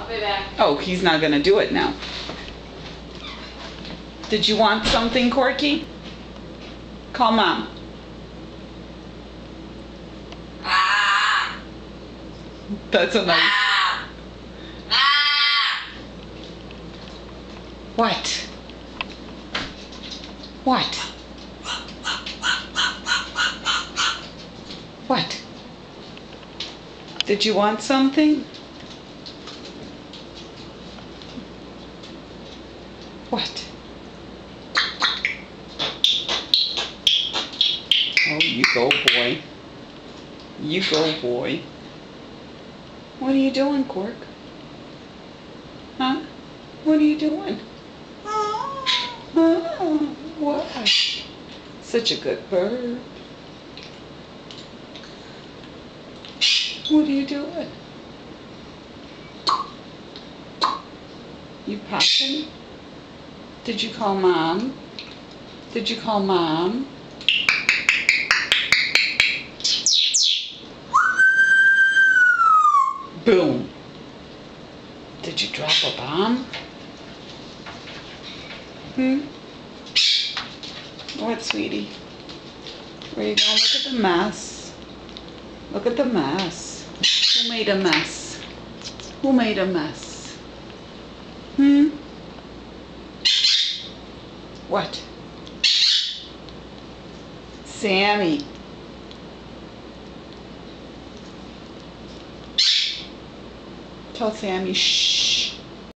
I'll be back. Oh, he's not gonna do it now. Did you want something, Corky? Call Mom. Ah! That's a nice... Ah! Ah! What? What? What? Did you want something? What? Oh, you go, boy. You go, boy. What are you doing, Cork? Huh? What are you doing? Oh, what? Such a good bird. What are you doing? You popping? Did you call Mom? Did you call Mom? Boom. Did you drop a bomb? What, sweetie? Where you going? Look at the mess. Look at the mess. Who made a mess? Who made a mess? What? Sammy. Tell Sammy, shh.